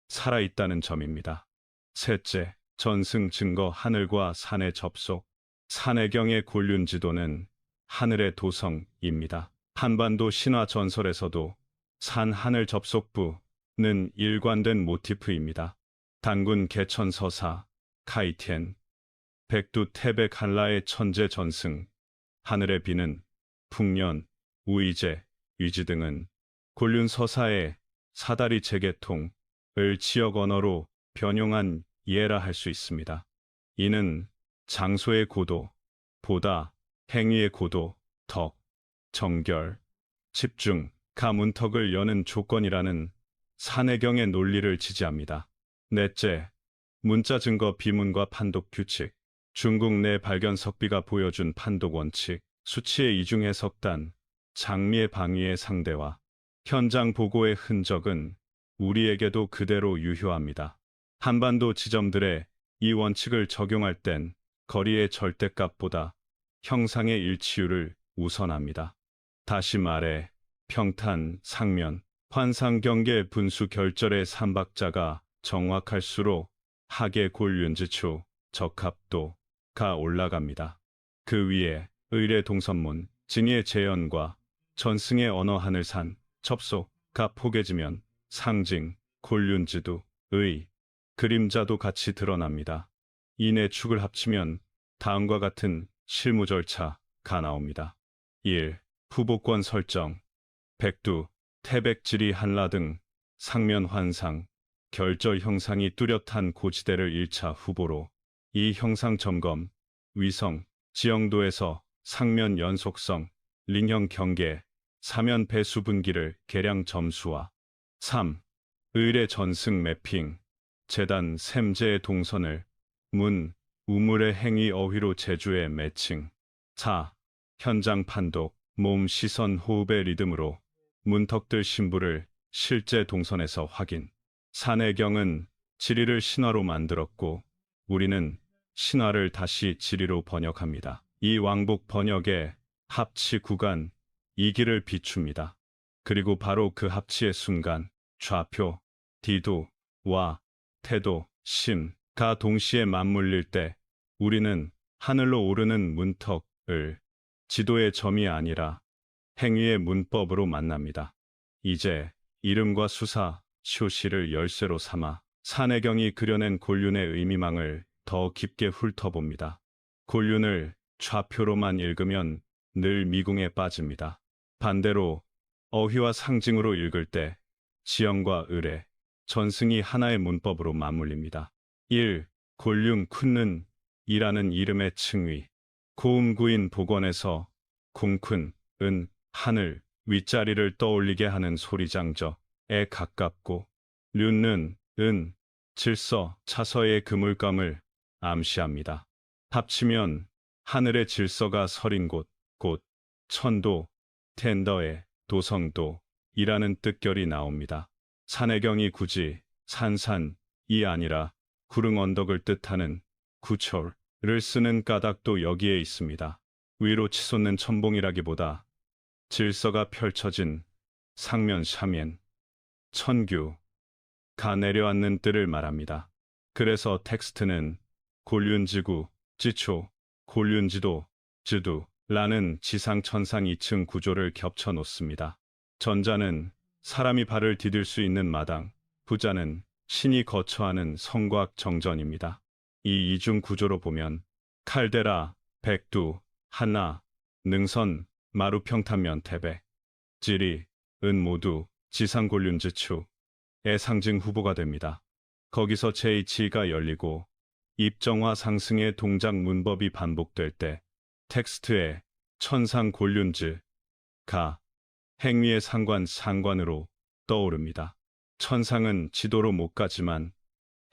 살아있다는 점입니다. 셋째, 전승 증거 하늘과 산의 접속. 산해경의 곤륜지도는 하늘의 도성입니다. 한반도 신화 전설에서도 산 하늘 접속부는 일관된 모티프입니다. 단군 개천서사, 카이텐, 백두 태백 한라의 천재 전승, 하늘의 비는 풍년, 우이제, 위지 등은 곤륜 서사의 사다리 재개통을 지역 언어로 변용한 예라 할 수 있습니다. 이는 장소의 고도, 보다, 행위의 고도, 덕, 정결, 집중, 가문턱을 여는 조건이라는 산해경의 논리를 지지합니다. 넷째, 문자 증거 비문과 판독 규칙. 중국 내 발견 석비가 보여준 판독 원칙, 수치의 이중 해석단, 장미의 방위의 상대와 현장 보고의 흔적은 우리에게도 그대로 유효합니다. 한반도 지점들의 이 원칙을 적용할 땐 거리의 절대값보다 형상의 일치율을 우선합니다. 다시 말해 평탄, 상면, 환상 경계 분수 결절의 삼박자가 정확할수록 학의 곤륜지추, 적합도가 올라갑니다. 그 위에 의례 동선문, 진의의 재현과 전승의 언어 하늘산, 접속가 포개지면 상징, 곤륜지도, 의, 그림자도 같이 드러납니다. 이 네 축을 합치면 다음과 같은 실무 절차가 나옵니다. 1. 후보권 설정. 백두, 태백지리 한라 등 상면 환상, 결절 형상이 뚜렷한 고지대를 1차 후보로 2. 형상 점검, 위성, 지형도에서 상면 연속성, 링형 경계, 사면 배수 분기를 계량 점수화. 3. 의례 전승 매핑, 재단 샘제의 동선을 문, 우물의 행위 어휘로 제주의 매칭. 4. 현장 판독, 몸 시선 호흡의 리듬으로 문턱들 신부를 실제 동선에서 확인. 산해경은 지리를 신화로 만들었고 우리는 신화를 다시 지리로 번역합니다. 이 왕복 번역의 합치 구간, 이 길을 비춥니다. 그리고 바로 그 합치의 순간 좌표, 디도, 와, 태도, 심가 동시에 맞물릴 때 우리는 하늘로 오르는 문턱을 지도의 점이 아니라 행위의 문법으로 만납니다. 이제 이름과 수사, 쇼시를 열쇠로 삼아 산해경이 그려낸 곤륜의 의미망을 더 깊게 훑어봅니다. 곤륜을 좌표로만 읽으면 늘 미궁에 빠집니다. 반대로 어휘와 상징으로 읽을 때 지형과 의례, 전승이 하나의 문법으로 맞물립니다. 1. 곤륜 쿤는 이라는 이름의 칭위. 고음구인 복원에서 궁큰, 은, 하늘, 윗자리를 떠올리게 하는 소리장저에 가깝고 륜는, 은, 질서, 차서의 그물감을 암시합니다. 합치면 하늘의 질서가 서린 곳, 곧 천도, 텐더의 도성도이라는 뜻결이 나옵니다. 산해경이 굳이 산산이 아니라 구릉 언덕을 뜻하는 구철을 쓰는 까닭도 여기에 있습니다. 위로 치솟는 천봉이라기보다 질서가 펼쳐진 상면 샤면, 천규가 내려앉는 뜰을 말합니다. 그래서 텍스트는 곤륜지구, 지초, 곤륜지도, 지두, 라는 지상 천상 2층 구조를 겹쳐 놓습니다. 전자는 사람이 발을 디딜 수 있는 마당, 후자는 신이 거처하는 성곽 정전입니다. 이 이중 구조로 보면 칼데라, 백두, 한나, 능선, 마루평탄면 태백, 지리, 은 모두 지상곤륜지추의 상징 후보가 됩니다. 거기서 제2치가 열리고 입정화 상승의 동작 문법이 반복될 때 텍스트에 천상곤륜즈, 가, 행위의 상관으로 떠오릅니다. 천상은 지도로 못 가지만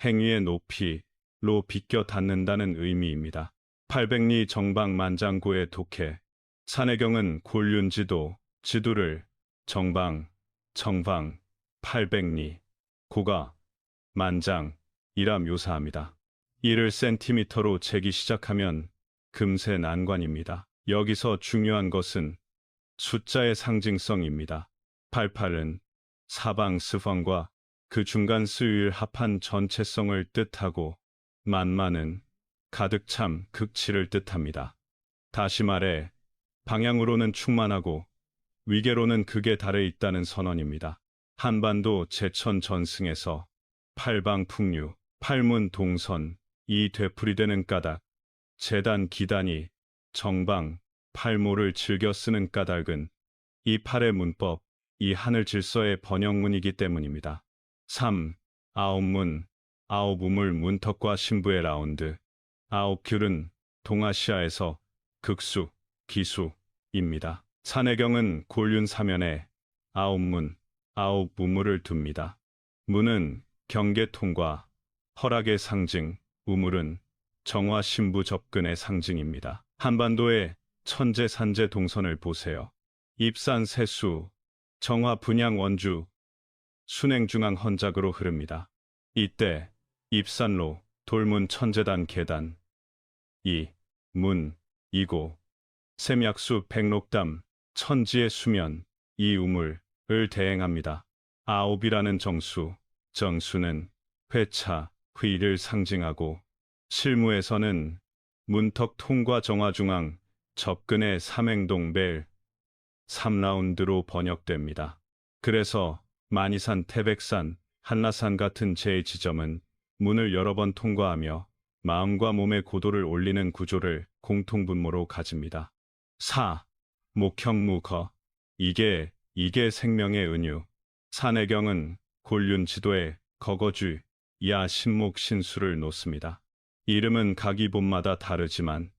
행위의 높이로 비껴 닿는다는 의미입니다. 800리 정방만장고의 독해, 산해경은 곤륜지도, 지도를 정방, 800리, 고가, 만장이라 묘사합니다. 이를 센티미터로 재기 시작하면 금세 난관입니다. 여기서 중요한 것은 숫자의 상징성입니다. 88은 사방 스펑과 그 중간 스율 합한 전체성을 뜻하고 만만은 가득 참 극치를 뜻합니다. 다시 말해 방향으로는 충만하고 위계로는 극에 달해 있다는 선언입니다. 한반도 제천 전승에서 팔방풍류, 팔문 동선, 이 되풀이되는 까닭, 재단 기단이 정방, 팔모를 즐겨 쓰는 까닭은 이 팔의 문법, 이 하늘 질서의 번역문이기 때문입니다. 3. 아홉문, 아홉우물 문턱과 신부의 라운드, 아홉귤은 동아시아에서 극수, 기수입니다. 산해경은 곤륜 사면에 아홉문, 아홉우물을 둡니다. 문은 경계통과 허락의 상징, 우물은 정화 신부 접근의 상징입니다. 한반도의 천재 산재 동선을 보세요. 입산 세수, 정화 분양 원주, 순행 중앙 헌작으로 흐릅니다. 이때 입산로, 돌문 천재단 계단, 문, 이고, 샘약수 백록담, 천지의 수면, 이 우물을 대행합니다. 아홉이라는 정수는 회차, 회의를 상징하고 실무에서는 문턱 통과 정화중앙, 접근의 삼행동 벨, 3라운드로 번역됩니다. 그래서 만이산, 태백산, 한라산 같은 제 지점은 문을 여러 번 통과하며 마음과 몸의 고도를 올리는 구조를 공통분모로 가집니다. 4. 목형무거, 이게 생명의 은유. 산해경은 곤륜 지도에 거거주, 야 신목 신수를 놓습니다. 이름은 각 이본마다 다르지만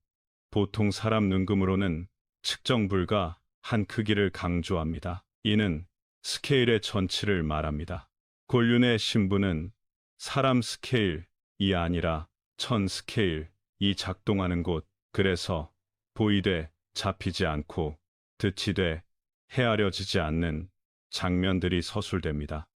보통 사람 눈금으로는 측정 불가 한 크기를 강조합니다. 이는 스케일의 전치를 말합니다. 곤륜의 신부는 사람 스케일이 아니라 천 스케일이 작동하는 곳, 그래서 보이되 잡히지 않고 듣이 돼 헤아려지지 않는 장면들이 서술됩니다.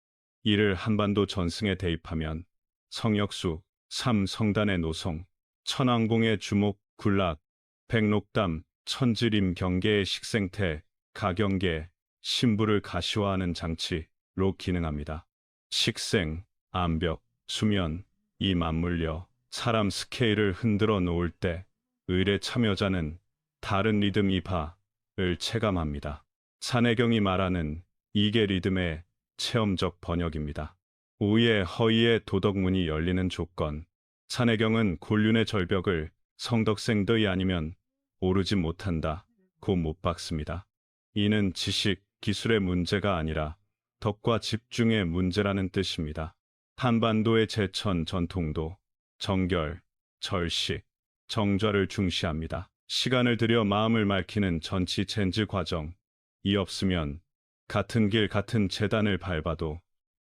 이를 한반도 전승에 대입하면 성역수, 3 성단의 노송, 천왕봉의 주목, 굴락, 백록담, 천지림 경계의 식생태, 가경계, 신부를 가시화하는 장치로 기능합니다. 식생, 암벽, 수면, 이 맞물려 사람 스케일을 흔들어 놓을 때 의례 참여자는 다른 리듬 이파를 체감합니다. 산해경이 말하는 이게 리듬의 체험적 번역입니다. 우의 허위의 도덕문이 열리는 조건. 산해경은 곤륜의 절벽을 성덕생더이 아니면 오르지 못한다 고 못 박습니다. 이는 지식, 기술의 문제가 아니라 덕과 집중의 문제라는 뜻입니다. 한반도의 제천 전통도 정결, 절식, 정좌를 중시합니다. 시간을 들여 마음을 맑히는 전치 젠즈 과정. 이 없으면 같은 길 같은 재단을 밟아도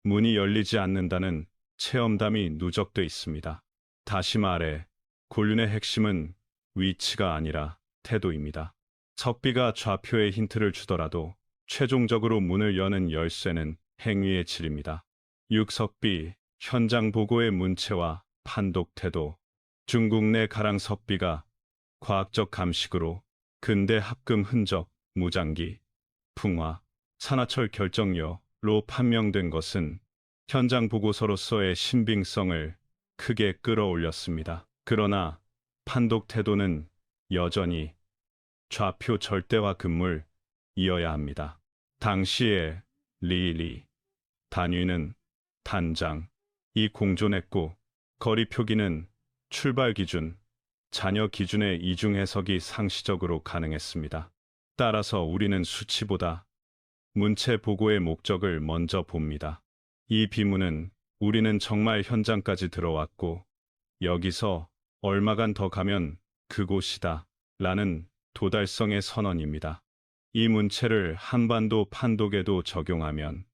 문이 열리지 않는다는 체험담이 누적돼 있습니다. 다시 말해 곤륜의 핵심은 위치가 아니라 태도입니다. 석비가 좌표의 힌트를 주더라도 최종적으로 문을 여는 열쇠는 행위의 질입니다. 6석비, 현장 보고의 문체와 판독 태도. 중국 내 가랑 석비가 과학적 감식으로 근대 합금 흔적, 무장기, 풍화, 산하철 결정료로 판명된 것은 현장 보고서로서의 신빙성을 크게 끌어올렸습니다. 그러나 판독 태도는 여전히 좌표 절대화 급물이어야 합니다. 당시에 리, 단위는 단장, 이 공존했고 거리 표기는 출발 기준, 잔여 기준의 이중 해석이 상시적으로 가능했습니다. 따라서 우리는 수치보다 문체 보고의 목적을 먼저 봅니다. 이 비문은 우리는 정말 현장까지 들어왔고 여기서 얼마간 더 가면 그곳이다 라는 도달성의 선언입니다. 이 문체를 한반도 판독에도 적용하면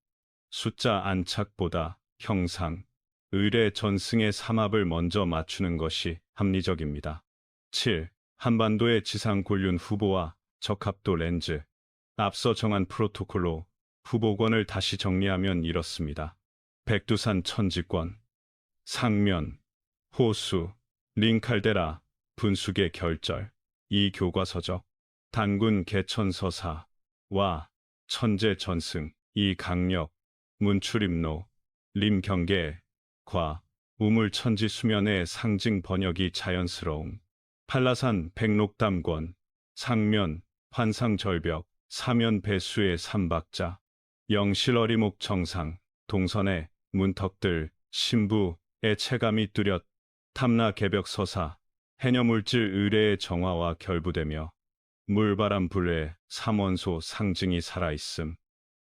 숫자 안착보다 형상, 의례 전승의 삼합을 먼저 맞추는 것이 합리적입니다. 7. 한반도의 지상 곤륜 후보와 적합도 렌즈. 앞서 정한 프로토콜로 후보권을 다시 정리하면 이렇습니다. 백두산 천지권, 상면, 호수, 링칼데라, 분수계 결절, 이 교과서적, 단군 개천서사와 천재 전승, 이 강력, 문출입로, 림경계, 과, 우물천지 수면의 상징 번역이 자연스러움, 팔라산 백록담권, 상면, 환상절벽, 사면 배수의 삼박자, 영실어리목 정상, 동선의 문턱들, 신부의 체감이 뚜렷, 탐라 개벽서사, 해녀물질 의례의 정화와 결부되며 물바람 불에 삼원소 상징이 살아있음,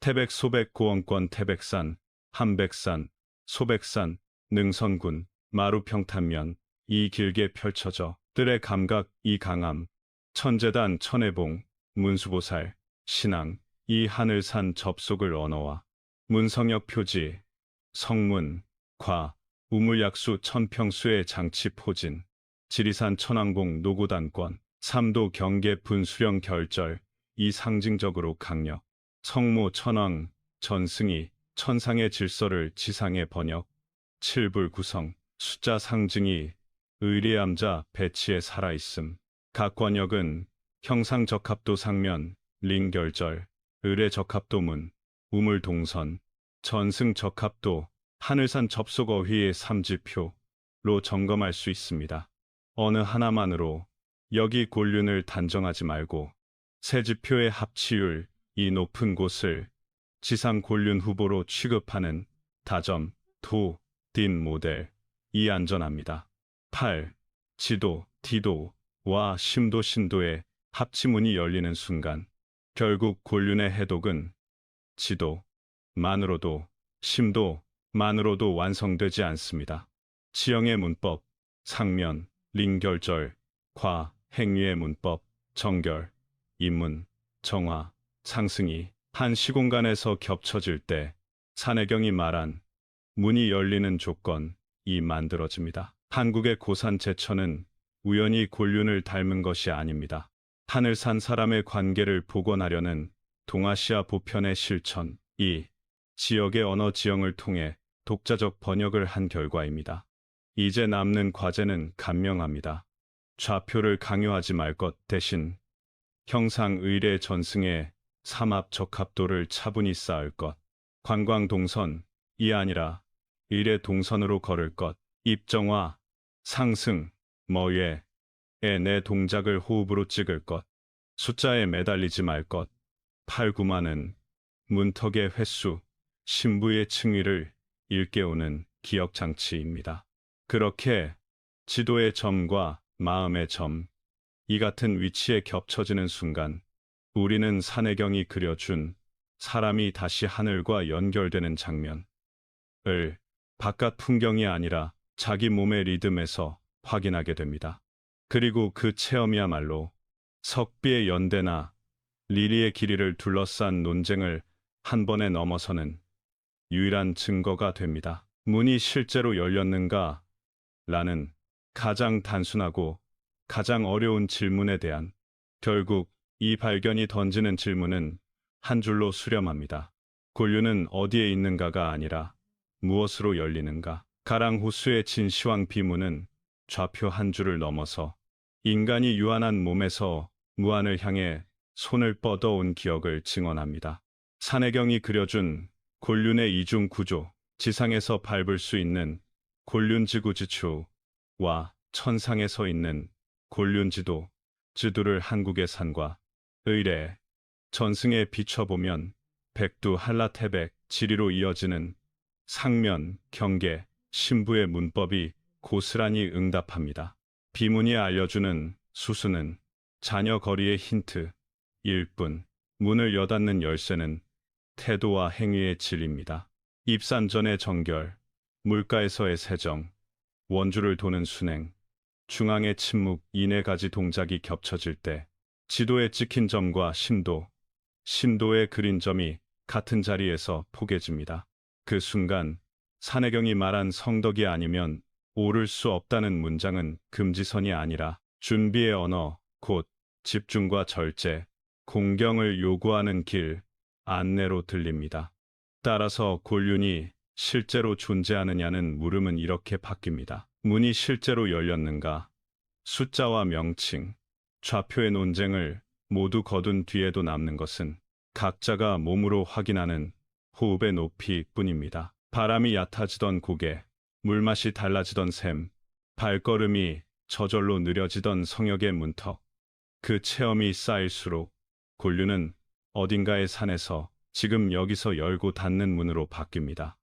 태백 소백 고원권 태백산, 한백산, 소백산, 능선군, 마루평탄면, 이 길게 펼쳐져 뜰의 감각 이 강함, 천재단 천해봉, 문수보살, 신앙, 이 하늘산 접속을 언어와 문성역 표지, 성문, 과, 우물약수 천평수의 장치 포진, 지리산 천왕봉 노고단권, 삼도 경계 분수령 결절, 이 상징적으로 강력, 성모 천왕, 전승이 천상의 질서를 지상에 번역, 칠불 구성, 숫자 상징이 의리암자 배치에 살아있음, 각 권역은 형상 적합도 상면, 링결절, 의례 적합도문, 우물 동선, 전승 적합도, 하늘산 접속 어휘의 삼지표로 점검할 수 있습니다. 어느 하나만으로 여기 곤륜을 단정하지 말고 세 지표의 합치율, 이 높은 곳을 지상 곤륜 후보로 취급하는 다점, 도, 딘 모델, 이 안전합니다. 8. 지도, 디도와 심도, 신도의 합치문이 열리는 순간 결국 곤륜의 해독은 지도만으로도 심도만으로도 완성되지 않습니다. 지형의 문법, 상면, 링결절, 과, 행위의 문법, 정결, 인문, 정화, 상승이 한 시공간에서 겹쳐질 때 산해경이 말한 문이 열리는 조건이 만들어집니다. 한국의 고산 제천은 우연히 곤륜을 닮은 것이 아닙니다. 하늘산 사람의 관계를 복원하려는 동아시아 보편의 실천, 이 지역의 언어 지형을 통해 독자적 번역을 한 결과입니다. 이제 남는 과제는 간명합니다. 좌표를 강요하지 말 것 대신 형상 의례 전승의 삼합 적합도를 차분히 쌓을 것, 관광 동선이 아니라 의례 동선으로 걸을 것, 입정화, 상승, 머예, 내 동작을 호흡으로 찍을 것, 숫자에 매달리지 말 것, 8, 9만은 문턱의 횟수, 신부의 층위를 일깨우는 기억장치입니다. 그렇게 지도의 점과 마음의 점, 이 같은 위치에 겹쳐지는 순간 우리는 산해경이 그려준 사람이 다시 하늘과 연결되는 장면을 바깥 풍경이 아니라 자기 몸의 리듬에서 확인하게 됩니다. 그리고 그 체험이야말로 석비의 연대나 리리의 길이를 둘러싼 논쟁을 한 번에 넘어서는 유일한 증거가 됩니다. 문이 실제로 열렸는가? 라는 가장 단순하고 가장 어려운 질문에 대한 결국 이 발견이 던지는 질문은 한 줄로 수렴합니다. 곤륜은 어디에 있는가가 아니라 무엇으로 열리는가? 가랑 호수의 진시황 비문은 좌표 한 줄을 넘어서 인간이 유한한 몸에서 무한을 향해 손을 뻗어온 기억을 증언합니다. 산해경이 그려준 곤륜의 이중 구조, 지상에서 밟을 수 있는 곤륜지구지추와 천상에 서 있는 곤륜지도, 쯔두를 한국의 산과 의례, 전승에 비춰보면 백두, 한라태백, 지리로 이어지는 상면, 경계, 신부의 문법이 고스란히 응답합니다. 비문이 알려주는 수수는 자녀 거리의 힌트, 일뿐, 문을 여닫는 열쇠는 태도와 행위의 진리입니다. 입산 전의 정결, 물가에서의 세정, 원주를 도는 순행, 중앙의 침묵, 이 네 가지 동작이 겹쳐질 때 지도에 찍힌 점과 심도에 그린 점이 같은 자리에서 포개집니다. 그 순간 산해경이 말한 성덕이 아니면 오를 수 없다는 문장은 금지선이 아니라 준비의 언어, 곧 집중과 절제, 공경을 요구하는 길, 안내로 들립니다. 따라서 곤륜이 실제로 존재하느냐는 물음은 이렇게 바뀝니다. 문이 실제로 열렸는가? 숫자와 명칭, 좌표의 논쟁을 모두 거둔 뒤에도 남는 것은 각자가 몸으로 확인하는 호흡의 높이뿐입니다. 바람이 얕아지던 고개, 물맛이 달라지던 샘, 발걸음이 저절로 느려지던 성역의 문턱, 그 체험이 쌓일수록 곤륜은 어딘가의 산에서 지금 여기서 열고 닫는 문으로 바뀝니다.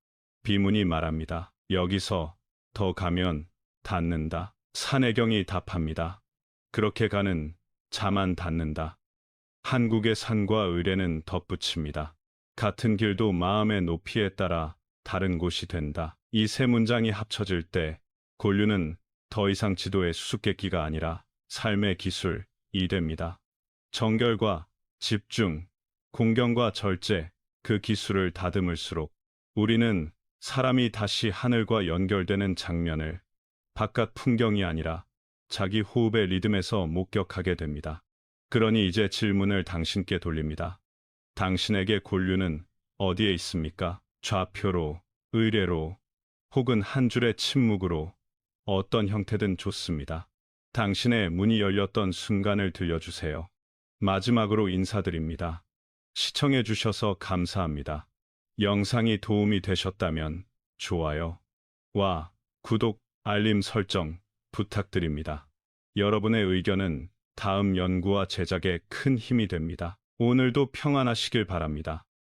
비문이 말합니다. 여기서 더 가면 닫는다. 산해경이 답합니다. 그렇게 가는 자만 닫는다. 한국의 산과 의례는 덧붙입니다. 같은 길도 마음의 높이에 따라 다른 곳이 된다. 이 세 문장이 합쳐질 때 곤륜은 더 이상 지도의 수수께끼가 아니라 삶의 기술이 됩니다. 정결과 집중, 공경과 절제, 그 기술을 다듬을수록 우리는 사람이 다시 하늘과 연결되는 장면을 바깥 풍경이 아니라 자기 호흡의 리듬에서 목격하게 됩니다. 그러니 이제 질문을 당신께 돌립니다. 당신에게 곤륜은 어디에 있습니까? 좌표로, 의례로, 혹은 한 줄의 침묵으로, 어떤 형태든 좋습니다. 당신의 문이 열렸던 순간을 들려주세요. 마지막으로 인사드립니다. 시청해 주셔서 감사합니다. 영상이 도움이 되셨다면 좋아요와 구독, 알림 설정 부탁드립니다. 여러분의 의견은 다음 연구와 제작에 큰 힘이 됩니다. 오늘도 평안하시길 바랍니다.